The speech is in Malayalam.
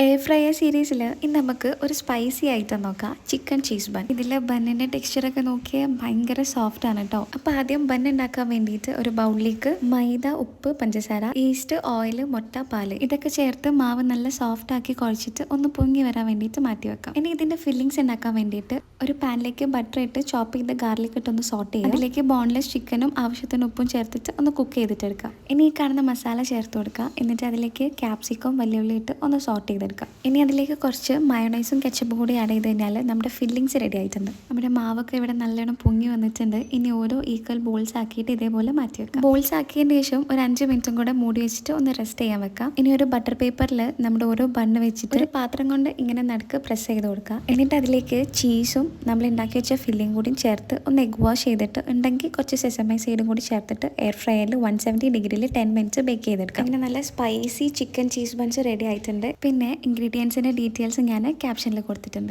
എയർ ഫ്രയർ സീരീസിൽ ഇന്ന് നമുക്ക് ഒരു സ്പൈസി ഐറ്റം നോക്കാം. Chicken cheese bun. ഇതിൽ ബണ്ണിൻ്റെ ടെക്സ്ചറൊക്കെ നോക്കിയാൽ ഭയങ്കര സോഫ്റ്റ് ആണ് കേട്ടോ. അപ്പോൾ ആദ്യം ബൺ ഉണ്ടാക്കാൻ വേണ്ടിയിട്ട് ഒരു ബൗളിലേക്ക് മൈദ, ഉപ്പ്, പഞ്ചസാര, ഈസ്റ്റ്, ഓയിൽ, മുട്ട, പാല് ഇതൊക്കെ ചേർത്ത് മാവ് നല്ല സോഫ്റ്റ് ആക്കി കുഴച്ചിട്ട് ഒന്ന് പൊങ്ങി വരാൻ വേണ്ടിയിട്ട് മാറ്റി വെക്കാം. ഇനി ഇതിൻ്റെ ഫില്ലിങ്സ് ഉണ്ടാക്കാൻ വേണ്ടിയിട്ട് ഒരു പാനിലേക്ക് ബട്ടർ ഇട്ട് ചോപ്പ് ചെയ്ത് ഗാർലിക് ഇട്ടൊന്ന് സോട്ട് ചെയ്യുക. അതിലേക്ക് ബോൺലെസ് ചിക്കനും ആവശ്യത്തിന് ഉപ്പും ചേർത്തിട്ട് ഒന്ന് കുക്ക് ചെയ്തിട്ടെടുക്കുക. ഇനി ഈ കാണുന്ന മസാല ചേർത്ത് കൊടുക്കുക. എന്നിട്ട് അതിലേക്ക് ക്യാപ്സിക്കം, വലിയുള്ളി ഇട്ട് ഒന്ന് സോട്ട് ചെയ്തെടുക്കുക. ഇനി അതിലേക്ക് കുറച്ച് മയോണൈസും കെച്ചപ്പും കൂടി ആഡ് ചെയ്ത് കഴിഞ്ഞാൽ നമ്മുടെ ഫില്ലിങ്സ് റെഡി ആയിട്ടുണ്ട്. നമ്മുടെ മാവൊക്കെ ഇവിടെ നല്ലോണം പൊങ്ങി വന്നിട്ടുണ്ട്. ഇനി ഓരോ ഈക്വൽ ബോൾസ് ആക്കിയിട്ട് ഇതേപോലെ മാറ്റി വെക്കാം. ബോൾസ് ആക്കിയതിന് ശേഷം ഒരു 5 മിനിറ്റും കൂടെ മൂടി വെച്ചിട്ട് ഒന്ന് റെസ്റ്റ് ചെയ്യാൻ വെക്കാം. ഇനി ഒരു ബട്ടർ പേപ്പറിൽ നമ്മുടെ ഓരോ ബണ്ണ് വെച്ചിട്ട് ഒരു പാത്രം കൊണ്ട് ഇങ്ങനെ നടുക്ക് പ്രസ് ചെയ്ത് കൊടുക്കുക. എന്നിട്ട് അതിലേക്ക് ചീസും നമ്മൾ ഉണ്ടാക്കി വെച്ച ഫില്ലിംഗ് കൂടി ചേർത്ത് ഒന്ന് എഗ് വാഷ് ചെയ്തിട്ട് ഉണ്ടെങ്കിൽ കുറച്ച് സെസമൈ സീഡും കൂടി ചേർത്തിട്ട് എയർ ഫ്രയറിൽ 170 ഡിഗ്രിയിൽ 10 മിനിറ്റ്സ് ബേക്ക് ചെയ്തെടുക്കാം. അങ്ങനെ നല്ല spicy chicken cheese buns ready ആയിട്ടുണ്ട്. പിന്നെ ഇൻഗ്രീഡിയൻസിൻ്റെ ഡീറ്റെയിൽസ് ഞാൻ ക്യാപ്ഷനിൽ കൊടുത്തിട്ടുണ്ട്.